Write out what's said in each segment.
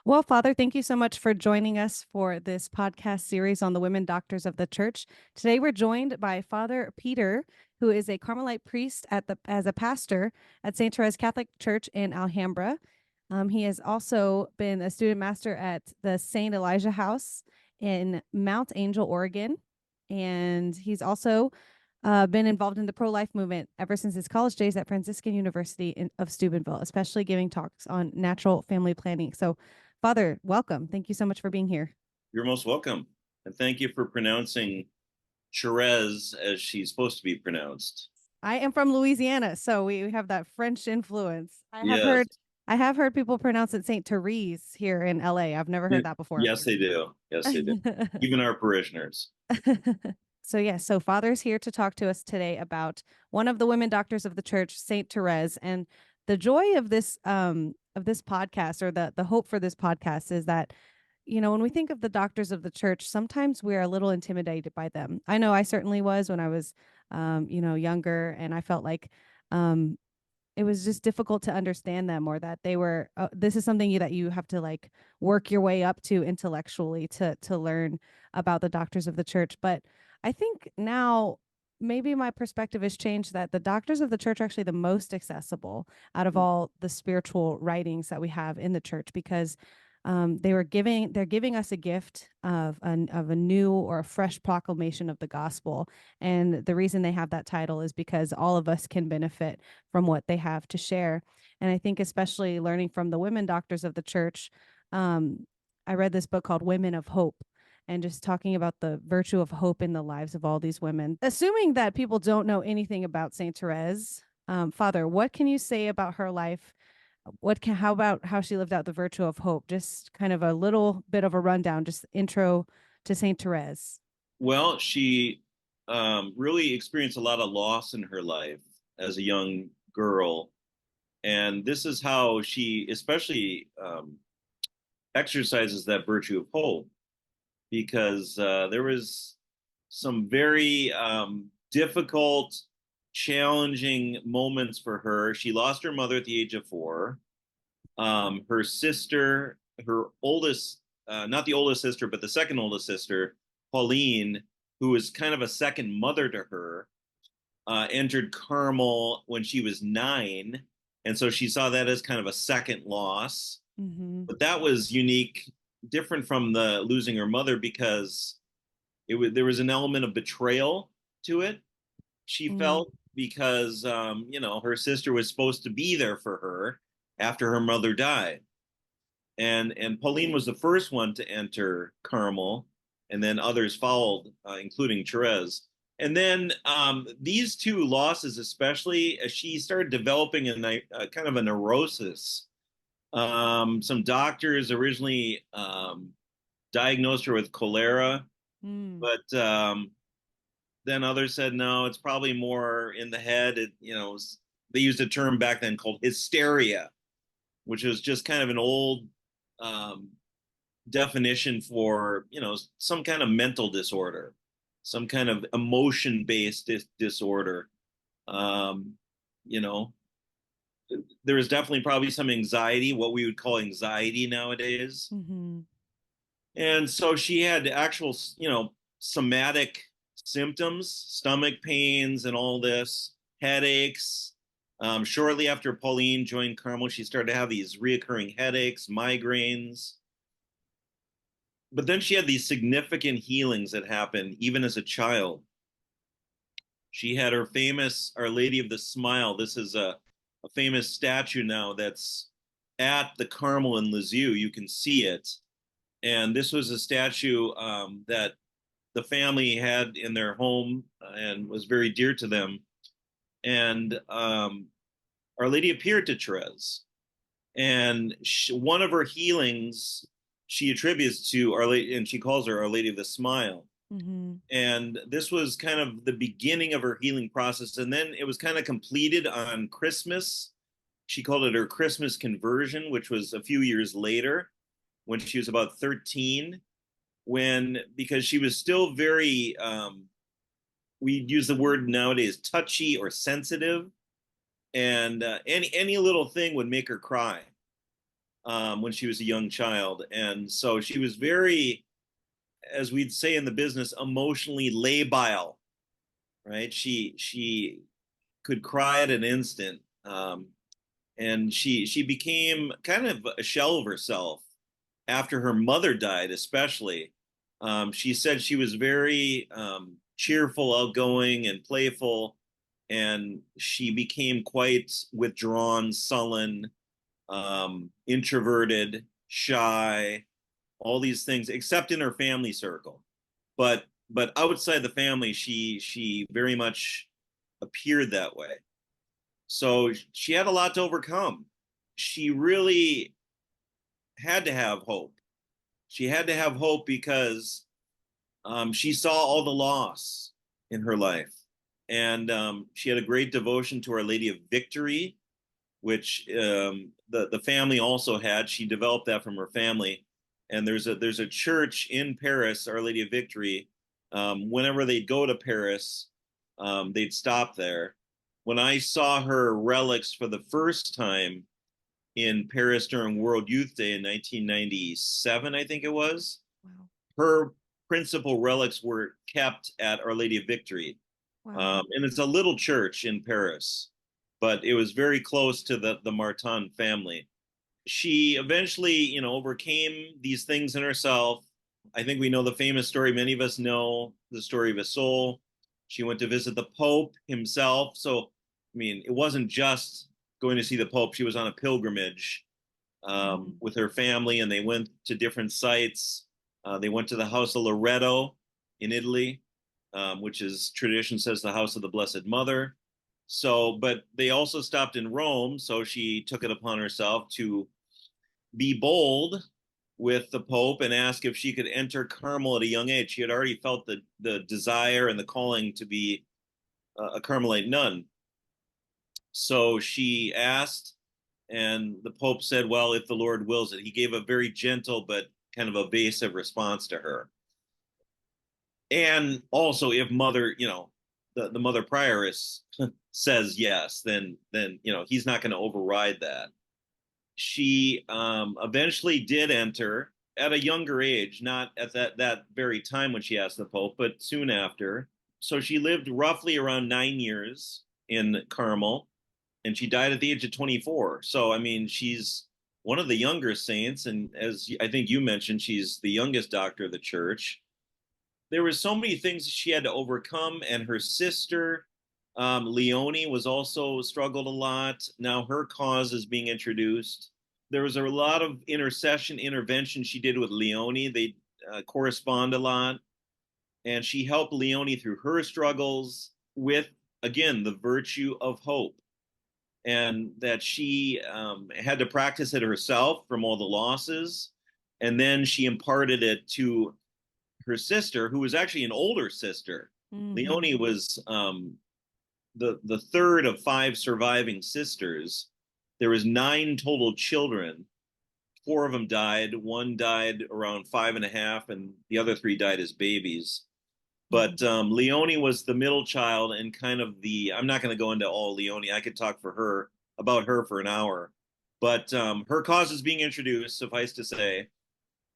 Well, Father, thank you so much for joining us for this podcast series on the women doctors of the church. Today, we're joined by Father Peter, who is a Carmelite priest as a pastor at St. Therese Catholic Church in Alhambra. He has also been a student master at the St. Elijah House in Mount Angel, Oregon. And he's also been involved in the pro-life movement ever since his college days at Franciscan University of Steubenville, especially giving talks on natural family planning. So, Father, welcome. Thank you so much for being here. You're most welcome. And thank you for pronouncing Therese as she's supposed to be pronounced. I am from Louisiana, so we have that French influence. Yes. I have heard people pronounce it Saint Therese here in LA. I've never heard that before. Yes, they do. Yes, they do. Even our parishioners. So Father's here to talk to us today about one of the women doctors of the church, Saint Therese, and the joy of this podcast, or the hope for this podcast, is that when we think of the doctors of the church, sometimes we're a little intimidated by them. I know I certainly was when I was younger, and I felt like it was just difficult to understand them, or that they were this is something that you have to like work your way up to intellectually to learn about the doctors of the church. But I think now maybe my perspective has changed, that the doctors of the church are actually the most accessible out of all the spiritual writings that we have in the church, because they're giving us a gift of a new or a fresh proclamation of the gospel. And the reason they have that title is because all of us can benefit from what they have to share. And I think especially learning from the women doctors of the church, I read this book called Women of Hope, and just talking about the virtue of hope in the lives of all these women. Assuming that people don't know anything about Saint Therese, Father, what can you say about her life? How about how she lived out the virtue of hope? Just kind of a little bit of a rundown, just intro to Saint Therese. Well, she really experienced a lot of loss in her life as a young girl. And this is how she especially exercises that virtue of hope, because there was some very difficult, challenging moments for her. She lost her mother at the age of 4. Her sister, her oldest, not the oldest sister, but the second oldest sister, Pauline, who was kind of a second mother to her, entered Carmel when she was 9. And so she saw that as kind of a second loss. Mm-hmm. But that was unique, different from the losing her mother, because there was an element of betrayal to it. She felt, because her sister was supposed to be there for her after her mother died, and Pauline was the first one to enter Carmel, and then others followed, including Therese. And then these two losses, especially as she started developing a kind of a neurosis. Some doctors originally diagnosed her with cholera, but then others said, no, it's probably more in the head. They used a term back then called hysteria, which was just kind of an old definition for, some kind of mental disorder, some kind of emotion-based disorder. You know, there is definitely probably some anxiety, what we would call anxiety nowadays. Mm-hmm. And so she had actual, somatic symptoms, stomach pains and all this, headaches. Shortly after Pauline joined Carmel, she started to have these reoccurring headaches, migraines. But then she had these significant healings that happened even as a child. She had her famous Our Lady of the Smile. This is a famous statue now that's at the Carmel in Lisieux. You can see it. And this was a statue that the family had in their home and was very dear to them. And Our Lady appeared to Therese. And one of her healings she attributes to Our Lady, and she calls her Our Lady of the Smile. Mm-hmm. And this was kind of the beginning of her healing process. And then it was kind of completed on Christmas. She called it her Christmas conversion, which was a few years later when she was about 13, because she was still very, we use the word nowadays, touchy or sensitive. And any little thing would make her cry. when she was a young child. And so she was very, as we'd say in the business, emotionally labile, right? She could cry at an instant. And she became kind of a shell of herself after her mother died, especially. She said she was very cheerful, outgoing, and playful, and she became quite withdrawn, sullen, introverted, shy, all these things, except in her family circle. But outside the family, she very much appeared that way. So she had a lot to overcome. She really had to have hope. She had to have hope because she saw all the loss in her life. And she had a great devotion to Our Lady of Victory, which the family also had. She developed that from her family. And there's a church in Paris, Our Lady of Victory. Whenever they'd go to Paris, they'd stop there. When I saw her relics for the first time in Paris during World Youth Day in 1997, I think it was, wow, her principal relics were kept at Our Lady of Victory. Wow. And it's a little church in Paris, but it was very close to the Martin family. She eventually, overcame these things in herself. I think we know the famous story. Many of us know the story of Vecellio. She went to visit the Pope himself. So, I mean, it wasn't just going to see the Pope. She was on a pilgrimage with her family, and they went to different sites. They went to the house of Loreto in Italy, which is tradition says the house of the Blessed Mother. So, but they also stopped in Rome. So she took it upon herself to be bold with the Pope and ask if she could enter Carmel at a young age. She had already felt the desire and the calling to be a Carmelite nun. So she asked, and the Pope said, well, if the Lord wills it. He gave a very gentle but kind of evasive response to her. And also, if mother, the mother prioress says yes, then he's not going to override that. She eventually did enter at a younger age, not at that very time when she asked the Pope, but soon after. So she lived roughly around 9 years in Carmel, and she died at the age of 24. So, I mean, she's one of the younger saints. And as I think you mentioned, she's the youngest doctor of the church. There were so many things she had to overcome. And her sister, Leonie, was also struggled a lot. Now her cause is being introduced. There was a lot of intervention she did with Leonie. They correspond a lot. And she helped Leonie through her struggles with, again, the virtue of hope. And that she had to practice it herself from all the losses. And then she imparted it to her sister, who was actually an older sister. Mm-hmm. Leonie was the third of 5 surviving sisters. There was 9 total children. 4 of them died. 1 died around 5.5, and the other 3 died as babies. But Leonie was the middle child and kind of I'm not going to go into all Leonie. I could talk about her for an hour. But her cause is being introduced, suffice to say.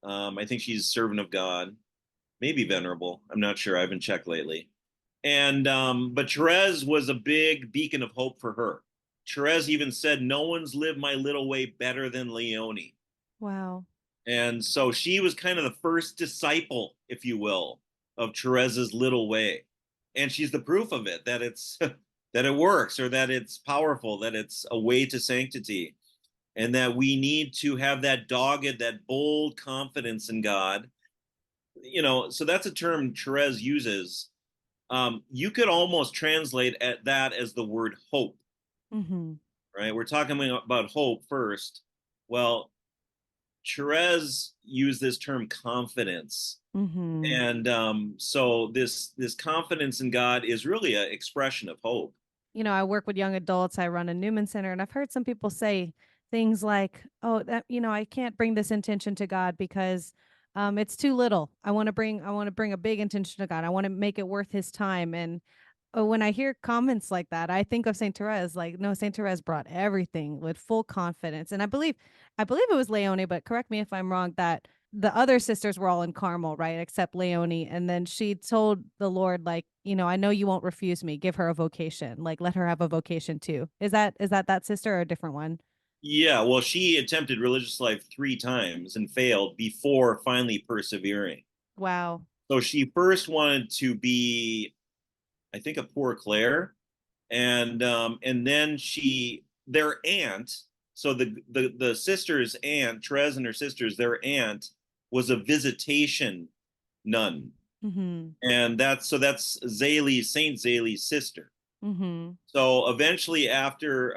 I think she's servant of God, maybe venerable. I'm not sure. I haven't checked lately. And but Therese was a big beacon of hope for her. Therese even said, no one's lived my little way better than Leonie. Wow. And so she was kind of the first disciple, if you will, of Therese's little way. And she's the proof of it, that it's that it works, or that it's powerful, that it's a way to sanctity, and that we need to have that dogged, that bold confidence in God. So that's a term Therese uses. You could almost translate that as the word hope. Mm-hmm. Right? We're talking about hope first. Well, Therese used this term confidence. Mm-hmm. And so this confidence in God is really an expression of hope. I work with young adults. I run a Newman Center, and I've heard some people say things like, oh, that, I can't bring this intention to God because it's too little. I want to bring a big intention to God. I want to make it worth his time. And when I hear comments like that, I think of Saint Therese. Like, no, Saint Therese brought everything with full confidence, and I believe it was Leonie, but correct me if I'm wrong. That the other sisters were all in Carmel, right, except Leonie, and then she told the Lord, like, I know you won't refuse me. Give her a vocation, like, let her have a vocation too. Is that sister or a different one? Yeah, well, she attempted religious life 3 times and failed before finally persevering. Wow. So she first wanted to be, I think, a poor Clare, and then their aunt, so the sister's aunt, Therese and her sisters, their aunt was a visitation nun, Mm-hmm. and that's Saint Zéli's sister. Mm-hmm. So eventually, after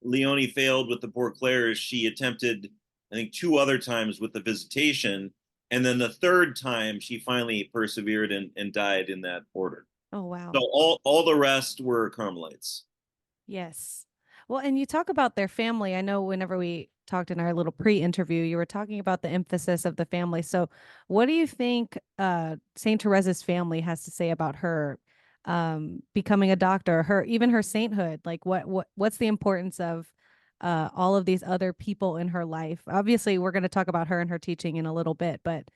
Leonie failed with the Poor Clares, she attempted, I think, 2 other times with the visitation. And then the third time, she finally persevered and died in that order. Oh, wow. So all the rest were Carmelites. Yes. Well, and you talk about their family. I know whenever we talked in our little pre-interview, you were talking about the emphasis of the family. So, what do you think Saint Therese's family has to say about her becoming a doctor, even her sainthood? Like, what's the importance of all of these other people in her life? Obviously, we're going to talk about her and her teaching in a little bit, but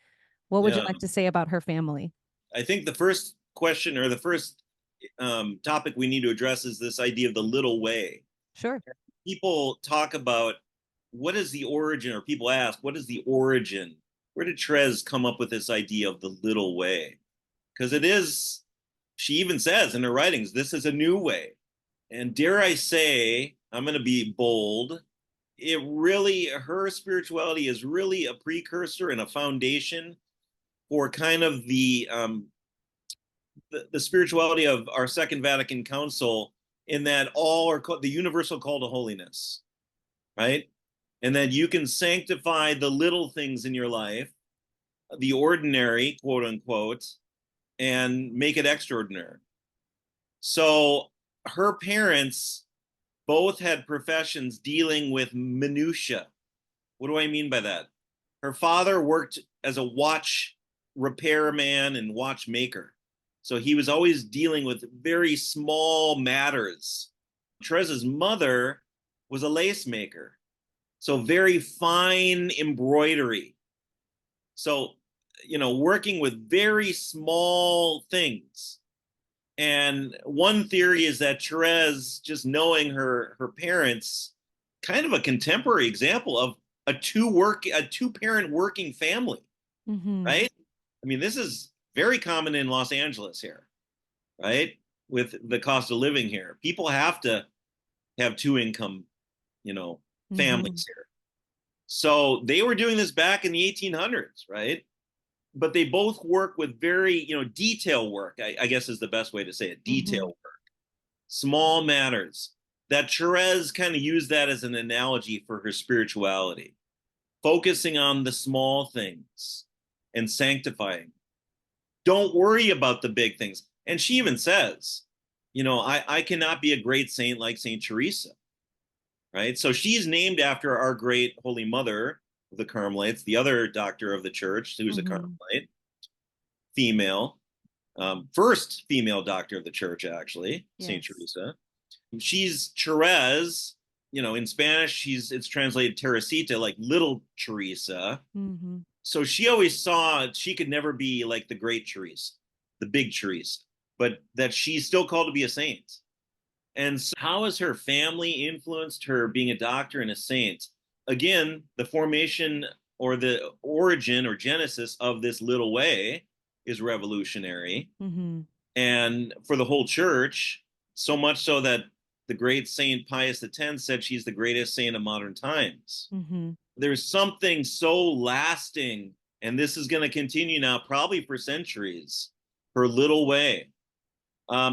what would you Yeah. like to say about her family? I think the first question, or the first topic we need to address, is this idea of the little way. Sure. People talk about what is the origin, or people ask, what is the origin? Where did Therese come up with this idea of the little way? Because it is, she even says in her writings, this is a new way. And dare I say, I'm going to be bold, her spirituality is really a precursor and a foundation for kind of the spirituality of our Second Vatican Council, in that all are the universal call to holiness, right? And that you can sanctify the little things in your life, the ordinary, quote unquote, and make it extraordinary. So her parents both had professions dealing with minutia. What do I mean by that? Her father worked as a watch repairman and watchmaker. So he was always dealing with very small matters. Therese's mother was a lace maker. So very fine embroidery. So, working with very small things. And one theory is that Therese, just knowing her parents, kind of a contemporary example of a two parent working family, Mm-hmm. right? I mean, this is very common in Los Angeles here, right? With the cost of living here, people have to have two income, Mm-hmm. families here. So they were doing this back in the 1800s, right? But they both work with very, detail work, I guess is the best way to say it, Mm-hmm. detail work, small matters. That Therese kind of used that as an analogy for her spirituality, focusing on the small things and sanctifying. Don't worry about the big things. And she even says, I cannot be a great saint like Saint Teresa, right? So she's named after our great Holy Mother of the Carmelites, the other doctor of the church, who's a Mm-hmm. Carmelite, female, first female doctor of the church, actually, Saint Yes. Teresa. She's Therese. In Spanish, it's translated Teresita, like little Teresa. Mm-hmm. So she always saw she could never be like the great Teresa, the big Teresa, but that she's still called to be a saint. And so how has her family influenced her being a doctor and a saint? Again, the formation or the origin or genesis of this little way is revolutionary. Mm-hmm. And for the whole church, so much so that the great Saint Pius X said she's the greatest saint of modern times. Mm-hmm. There's something so lasting, and this is going to continue now, probably for centuries, her little way.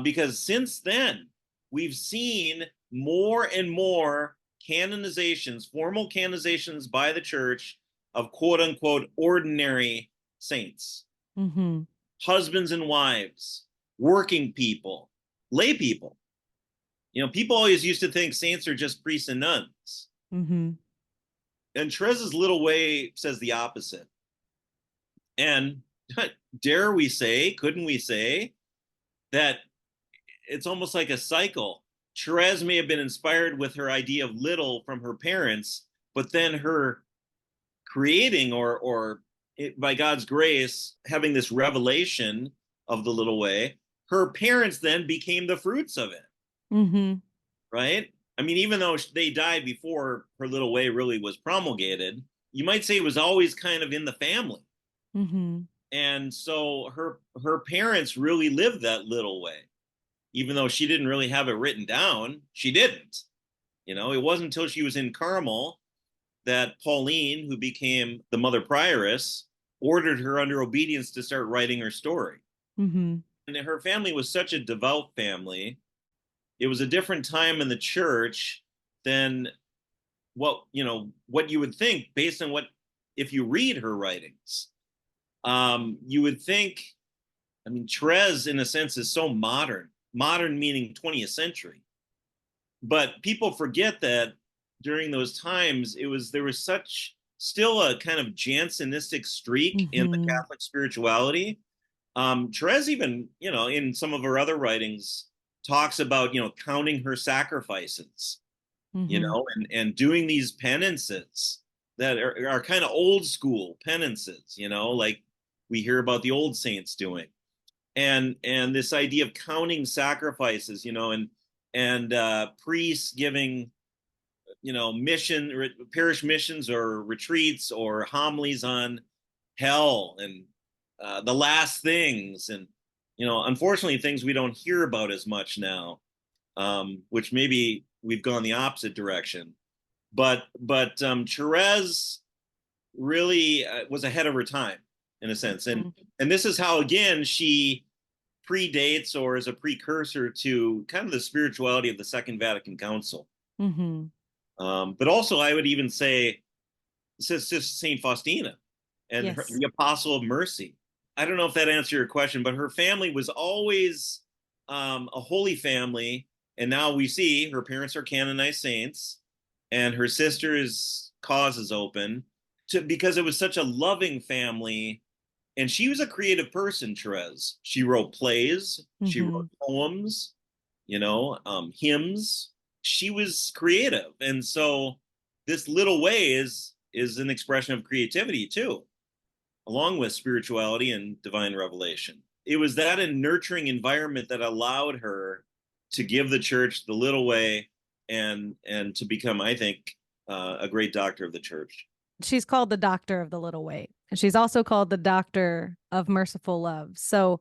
Because since then, we've seen more and more canonizations, formal canonizations by the church of quote unquote ordinary saints, Mm-hmm. husbands and wives, working people, lay people. People always used to think saints are just priests and nuns. Mm-hmm. And Therese's little way says the opposite. And couldn't we say that it's almost like a cycle. Therese may have been inspired with her idea of little from her parents, but then her creating by God's grace, having this revelation of the little way, her parents then became the fruits of it. Mm-hmm. Right? I mean, even though they died before her little way really was promulgated, you might say it was always kind of in the family. Mm-hmm. And so her parents really lived that little way. Even though she didn't really have it written down, she didn't. It wasn't until she was in Carmel that Pauline, who became the mother prioress, ordered her under obedience to start writing her story. Mm-hmm. And her family was such a devout family. It was a different time in the church than what you would think based on what, if you read her writings, you would think. I mean, Therese, in a sense, is so modern meaning 20th century. But people forget that during those times, there was still a kind of Jansenistic streak in the Mm-hmm. Catholic spirituality. Therese even, in some of her other writings, talks about, counting her sacrifices, Mm-hmm. and doing these penances that are kind of old school penances, like we hear about the old saints doing. And this idea of counting sacrifices, and priests giving, parish missions or retreats or homilies on hell and the last things, and unfortunately things we don't hear about as much now, which maybe we've gone the opposite direction. But Therese really was ahead of her time in a sense, and Mm-hmm. and this is how again she predates or is a precursor to kind of the spirituality of the Second Vatican Council. Mm-hmm. But also, I would even say Saint Faustina and Yes. the Apostle of Mercy. I don't know if that answers your question, but her family was always a holy family. And now we see her parents are canonized saints, and her sister's cause is open because it was such a loving family. And she was a creative person, Therese. She wrote plays, she Mm-hmm. wrote poems, hymns. She was creative. And so this little way is an expression of creativity too, along with spirituality and divine revelation. It was that nurturing environment that allowed her to give the church the little way and to become, I think, a great doctor of the church. She's called the Doctor of the Little Way, and she's also called the Doctor of Merciful Love. So,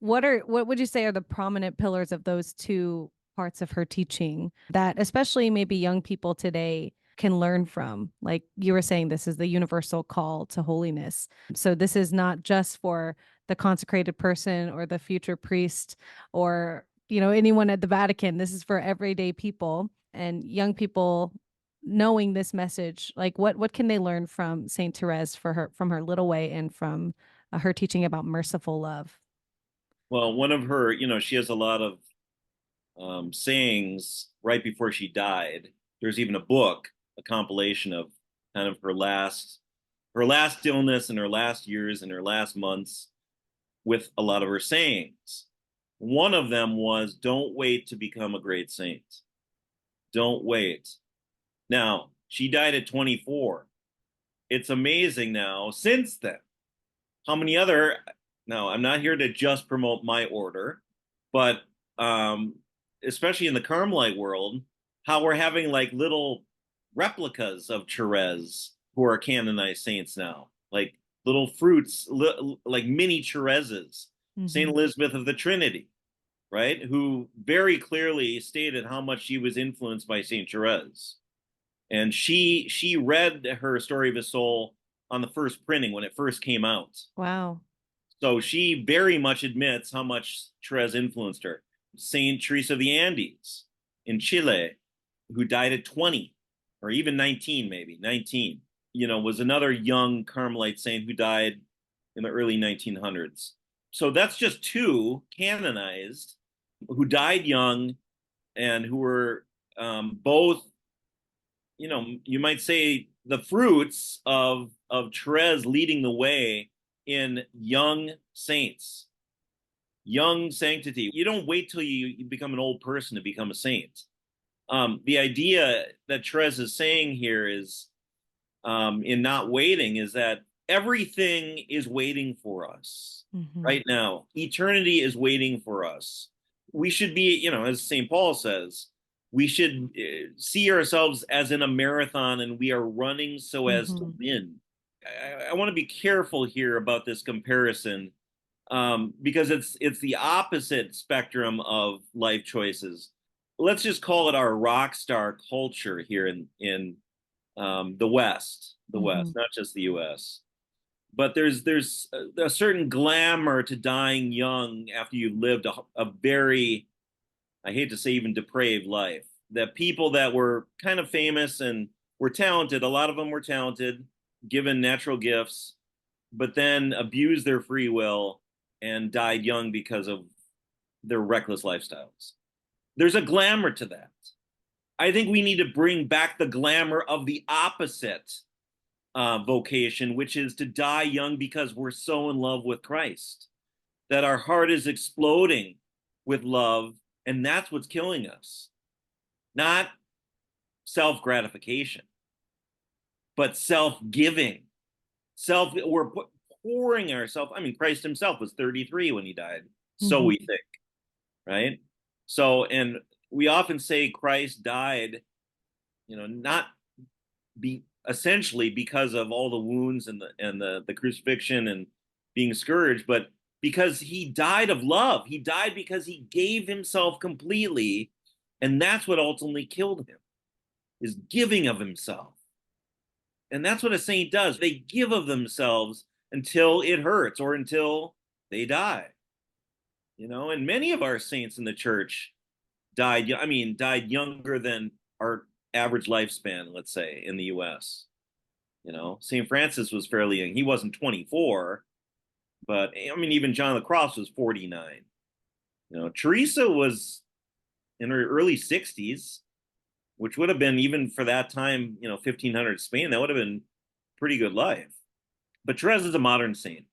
what would you say are the prominent pillars of those two parts of her teaching that especially maybe young people today can learn from? Like you were saying, this is the universal call to holiness. So this is not just for the consecrated person or the future priest or anyone at the Vatican. This is for everyday people and young people knowing this message. Like what can they learn from Saint Therese from her little way and from her teaching about merciful love? Well, one of her, she has a lot of sayings right before she died. There's even a book, a compilation of kind of her last illness and her last years and her last months with a lot of her sayings. One of them was, "Don't wait to become a great saint. Don't wait." Now, she died at 24. It's amazing now, since then, how many other, now I'm not here to just promote my order, but especially in the Carmelite world, how we're having like little replicas of Therese who are canonized saints now, like little fruits, like mini Thereses. Saint Mm-hmm. Elizabeth of the Trinity, right? Who very clearly stated how much she was influenced by Saint Therese. And she read her Story of a Soul on the first printing when it first came out. Wow. So she very much admits how much Therese influenced her. Saint Teresa of the Andes in Chile, who died at 20 or even 19, maybe 19, was another young Carmelite saint who died in the early 1900s. So that's just two canonized who died young and who were both, you might say the fruits of Therese leading the way in young saints. young sanctity. You don't wait till you become an old person to become a saint. The idea that Therese is saying here is, in not waiting, is that everything is waiting for us right now. Eternity is waiting for us. We should be, as St. Paul says, we should see ourselves as in a marathon, and we are running so as to win. I want to be careful here about this comparison, because it's the opposite spectrum of life choices. Let's just call it our rock star culture here in the West, not just the U.S. But there's a certain glamour to dying young after you've lived a very, I hate to say, even depraved life. That people that were kind of famous and were talented, a lot of them were talented, given natural gifts, but then abused their free will and died young because of their reckless lifestyles. There's a glamour to that. I think we need to bring back the glamour of the opposite vocation, which is to die young because we're so in love with Christ, that our heart is exploding with love, and that's what's killing us. Not self-gratification, but self-giving. We're pouring ourselves. I mean, Christ himself was 33 when he died. So we think, right? So, and we often say Christ died, not essentially because of all the wounds and the crucifixion and being scourged, but because he died of love. He died because he gave himself completely, and that's what ultimately killed him, is giving of himself. And that's what a saint does. They give of themselves until it hurts or until they die. And many of our saints in the church died younger than our average lifespan, let's say, in the US. St. Francis was fairly young. He wasn't 24, but even John of the Cross was 49. Teresa was in her early 60s, which would have been, even for that time, 1500 Spain, that would have been pretty good life. But Therese is a modern saint.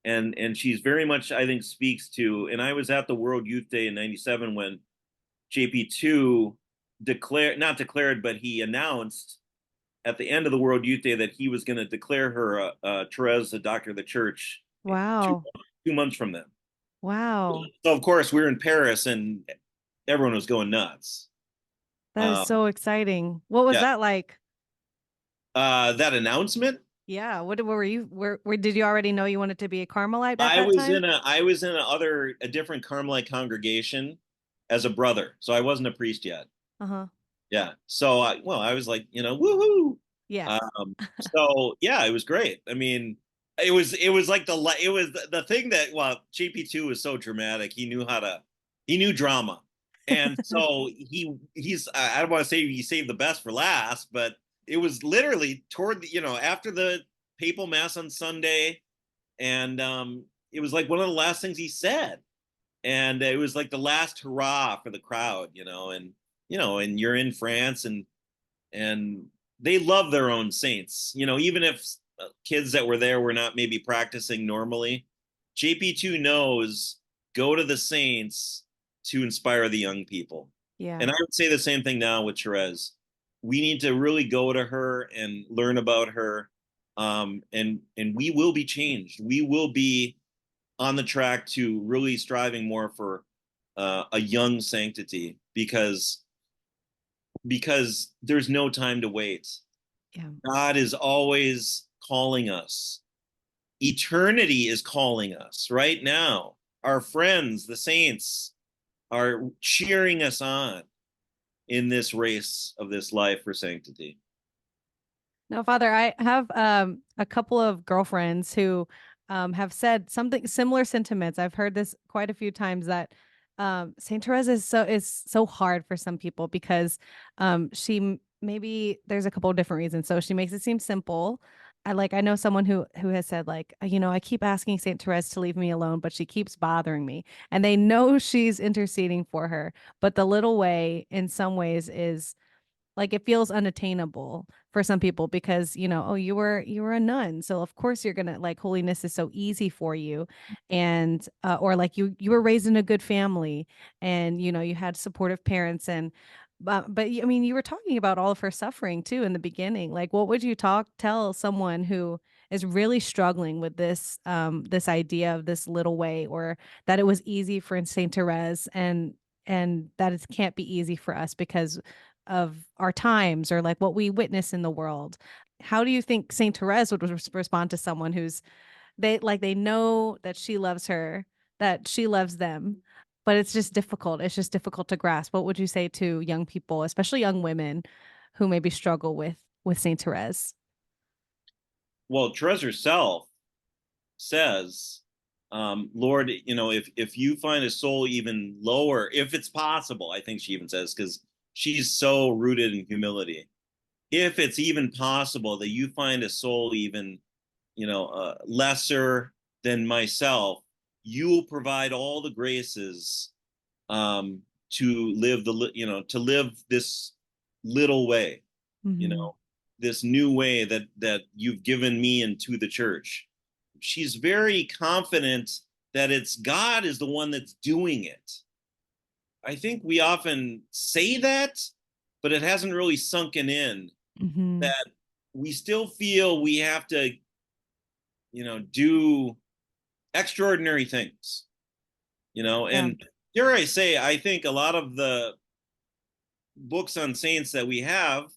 And she's very much, I think, speaks to, and I was at the World Youth Day in 97 when JP2 not declared, but he announced at the end of the World Youth Day that he was going to declare her Therese a doctor of the church. Wow. 2 months from then. Wow. So of course we were in Paris and everyone was going nuts. That is so exciting. What was that like? That announcement? Yeah. What were you? Where did you already know you wanted to be a Carmelite at I that was time? I was in a different Carmelite congregation as a brother, so I wasn't a priest yet. Yeah. So I was like, woohoo. Yeah. So yeah, it was great. I mean, it was like the thing that, well, JP2 was so dramatic. He knew drama. And so I don't want to say he saved the best for last, but it was literally toward after the papal mass on Sunday, and it was like one of the last things he said, and it was like the last hurrah for the crowd, and you're in France, and they love their own saints, even if kids that were there were not maybe practicing normally. JP2 knows, go to the saints to inspire the young people. Yeah. And I would say the same thing now with Therese. We need to really go to her and learn about her, and we will be changed. We will be on the track to really striving more for a young sanctity, because there's no time to wait. Yeah. God is always calling us. Eternity is calling us right now. Our friends, the saints, are cheering us on in this race of this life for sanctity. No, Father, I have a couple of girlfriends who have said something similar sentiments. I've heard this quite a few times, that Saint Therese is so hard for some people because she maybe there's a couple of different reasons. So she makes it seem simple. I know someone who has said, like, I keep asking Saint Therese to leave me alone, but she keeps bothering me. And they know she's interceding for her, but the little way in some ways is like it feels unattainable for some people because, oh, you were a nun, so of course you're gonna, like, holiness is so easy for you. And or like you were raised in a good family, and you had supportive parents. And but I mean, you were talking about all of her suffering too in the beginning. Like, what would you tell someone who is really struggling with this idea of this little way, or that it was easy for Saint Therese, and that it can't be easy for us because of our times, or like what we witness in the world? How do you think Saint Therese would respond to someone who's, they know that she loves her, that she loves them, but it's just difficult. It's just difficult to grasp. What would you say to young people, especially young women, who maybe struggle with Saint Therese? Well, Therese herself says, Lord, if you find a soul even lower, if it's possible, I think she even says, because she's so rooted in humility. If it's even possible that you find a soul even, lesser than myself, you will provide all the graces to live this little way, Mm-hmm. this new way that you've given me into the church. She's very confident that it's God is the one that's doing it. I think we often say that, but it hasn't really sunken in Mm-hmm. that we still feel we have to, do extraordinary things, Yeah. and dare I say, I think a lot of the books on saints that we have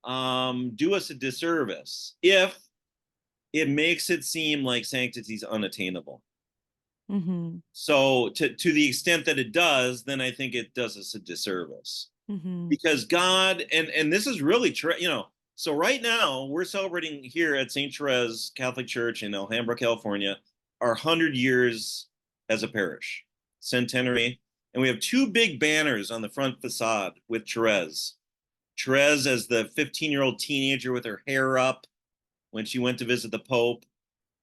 do us a disservice if it makes it seem like sanctity is unattainable. Mm-hmm. So to the extent that it does, then I think it does us a disservice, Mm-hmm. because God, and this is really true, so right now we're celebrating here at St. Therese Catholic Church in Alhambra, California, our 100 years as a parish, centenary, and we have two big banners on the front facade with Therese. Therese as the 15-year-old teenager with her hair up when she went to visit the Pope,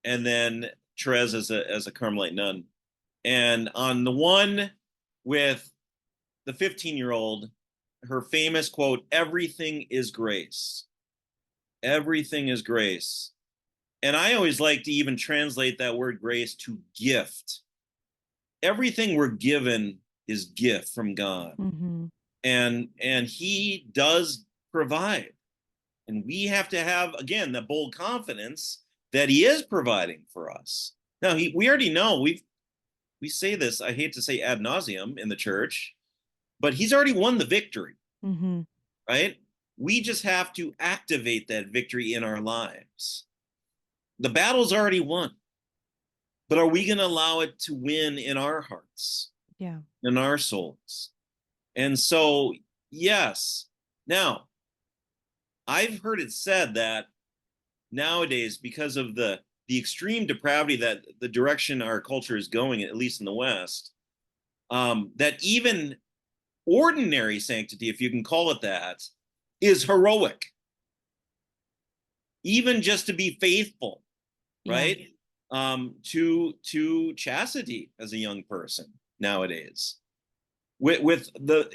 and then Therese as a Carmelite nun. And on the one with the 15-year-old, her famous quote, "Everything is grace. Everything is grace." And I always like to even translate that word grace to gift. Everything we're given is gift from God. Mm-hmm. And he does provide. And we have to have, again, the bold confidence that he is providing for us. Now, we already know, we say this, I hate to say ad nauseum in the church, but he's already won the victory, Mm-hmm. right? We just have to activate that victory in our lives. The battle's already won, but are we going to allow it to win in our hearts, Yeah. in our souls? And so, yes. Now, I've heard it said that nowadays, because of the extreme depravity that the direction our culture is going, at least in the West, that even ordinary sanctity, if you can call it that, is heroic. Even just to be faithful, Yeah. right? To chastity as a young person nowadays. With the,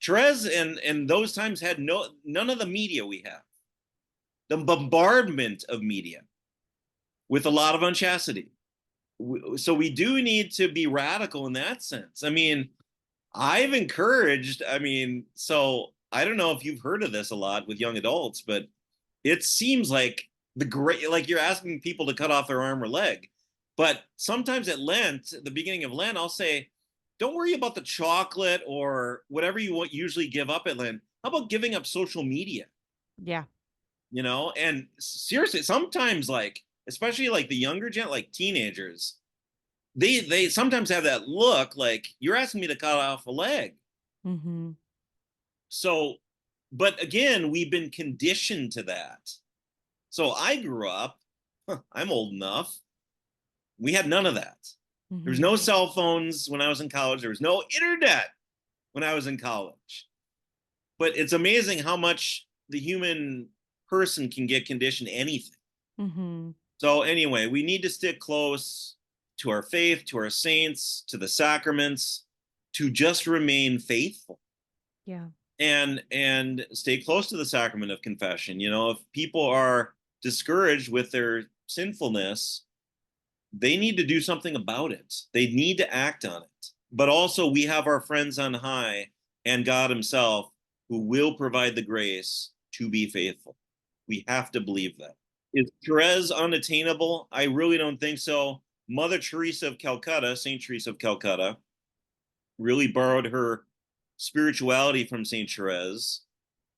Therese and those times had none of the media we have, the bombardment of media with a lot of unchastity. So we do need to be radical in that sense. I mean, I've encouraged, so I don't know if you've heard of this a lot with young adults, but it seems like like you're asking people to cut off their arm or leg. But sometimes at Lent, the beginning of Lent, I'll say, don't worry about the chocolate or whatever you usually give up at Lent. How about giving up social media? Yeah. And seriously, sometimes, like, especially like the younger gen, like teenagers, they sometimes have that look like you're asking me to cut off a leg. Mm-hmm. So, but again, we've been conditioned to that. So I grew up, I'm old enough. We had none of that. There was Mm-hmm. no cell phones when I was in college. There was no internet when I was in college. But it's amazing how much the human person can get conditioned to anything. Mm-hmm. So anyway, we need to stick close to our faith, to our saints, to the sacraments, to just remain faithful. Yeah. and stay close to the sacrament of confession. You know, if people are discouraged with their sinfulness, they need to do something about it. They need to act on it. But also, we have our friends on high and God Himself who will provide the grace to be faithful. We have to believe that. Is Therese unattainable? I really don't think so. Mother Teresa of Calcutta, Saint Teresa of Calcutta, really borrowed her spirituality from Saint Therese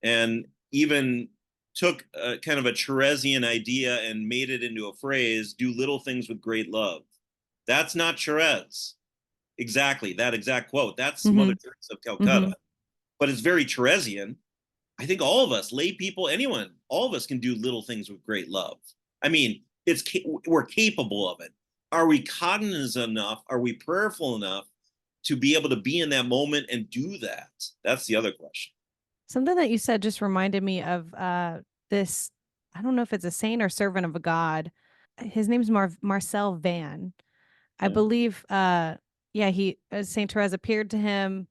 and even took a kind of a Theresian idea and made it into a phrase, do little things with great love. That's not Therese. Exactly, that exact quote. That's Mother Teresa of Calcutta. But it's very Theresian. I think all of us, lay people, anyone, all of us can do little things with great love. I mean, we're capable of it. Are we cognizant enough? Are we prayerful enough to be able to be in that moment and do that? That's the other question. Something that you said just reminded me of this. I don't know if it's a saint or servant of a god. His name's Marcel Van. I believe, yeah, Saint Therese appeared to him,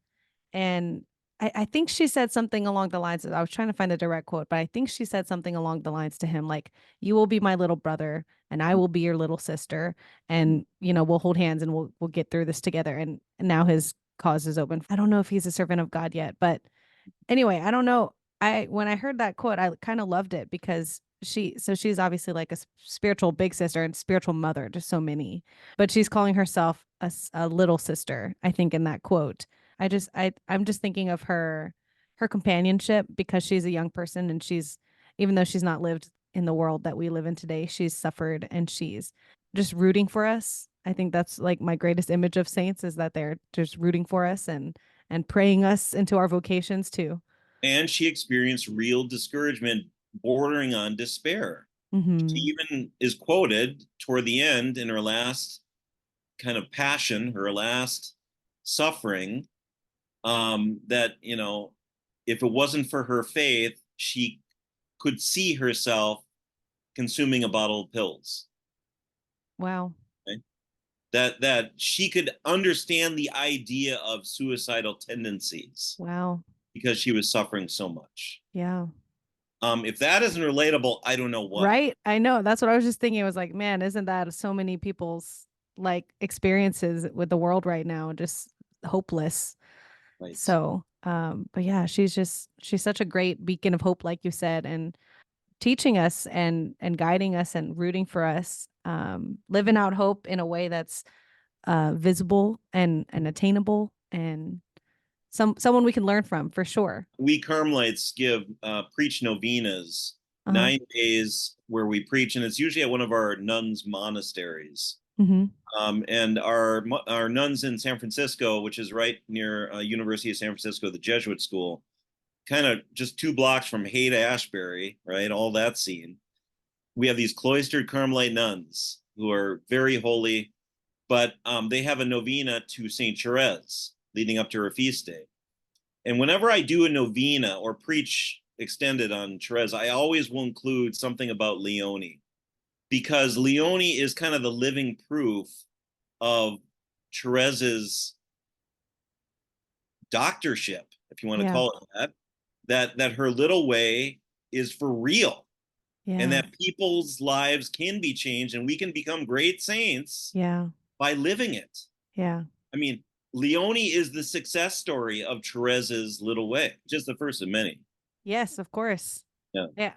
and I think she said something along the lines of, I was trying to find the direct quote, but I think she said something along the lines to him like, "You will be my little brother, and I will be your little sister, and we'll hold hands and we'll get through this together." And now his cause is open. I don't know if he's a servant of God yet, but anyway, I don't know. When I heard that quote, I kind of loved it because she's obviously like a spiritual big sister and spiritual mother to so many, but she's calling herself a little sister, I think, in that quote. I'm just thinking of her companionship because she's a young person, and even though she's not lived in the world that we live in today, she's suffered and she's just rooting for us. I think that's like my greatest image of saints, is that they're just rooting for us and praying us into our vocations too. And she experienced real discouragement bordering on despair. She even is quoted toward the end in her last kind of passion, her last suffering, that, if it wasn't for her faith, she could see herself consuming a bottle of pills. Wow. Okay? That she could understand the idea of suicidal tendencies. Wow. Because she was suffering so much. Yeah. If that isn't relatable, I don't know what. Right. I know. That's what I was just thinking. I was like, man, isn't that so many people's like experiences with the world right now? Just hopeless. Right. So, but yeah, she's such a great beacon of hope, like you said, and teaching us and guiding us and rooting for us, living out hope in a way that's visible and attainable, and someone we can learn from for sure. We Carmelites preach novenas, 9 days where we preach, and it's usually at one of our nuns' monasteries. And our nuns in San Francisco, which is right near University of San Francisco, the Jesuit school, kind of just 2 blocks from Haight-Ashbury, right? All that scene. We have these cloistered Carmelite nuns who are very holy, but they have a novena to Saint Therese leading up to her feast day. And whenever I do a novena or preach extended on Therese, I always will include something about Leone, because Leone is kind of the living proof of Therese's doctorship, if you want to call it that her little way is for real. And that people's lives can be changed and we can become great saints by living it. Yeah. I mean, Leone is the success story of Therese's little way, just the first of many. Yes, of course. Yeah.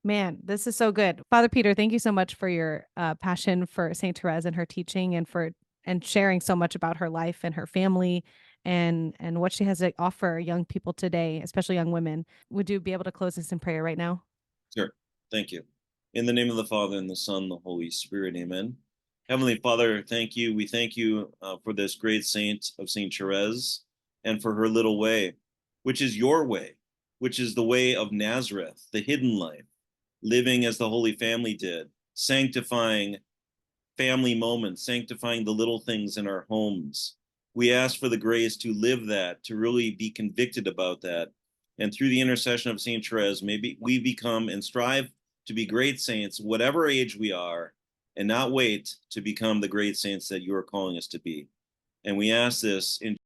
Man, this is so good. Father Peter, thank you so much for your passion for Saint Therese and her teaching, and sharing so much about her life and her family and what she has to offer young people today, especially young women. Would you be able to close this in prayer right now? Sure. Thank you. In the name of the Father, and the Son, and the Holy Spirit, amen. Heavenly Father, thank you. We thank you for this great saint of Saint Therese and for her little way, which is your way, which is the way of Nazareth, the hidden life, living as the Holy Family did, sanctifying family moments, sanctifying the little things in our homes. We ask for the grace to live that, to really be convicted about that. And through the intercession of Saint Therese, maybe we become and strive to be great saints, whatever age we are, and not wait to become the great saints that you are calling us to be. And we ask this in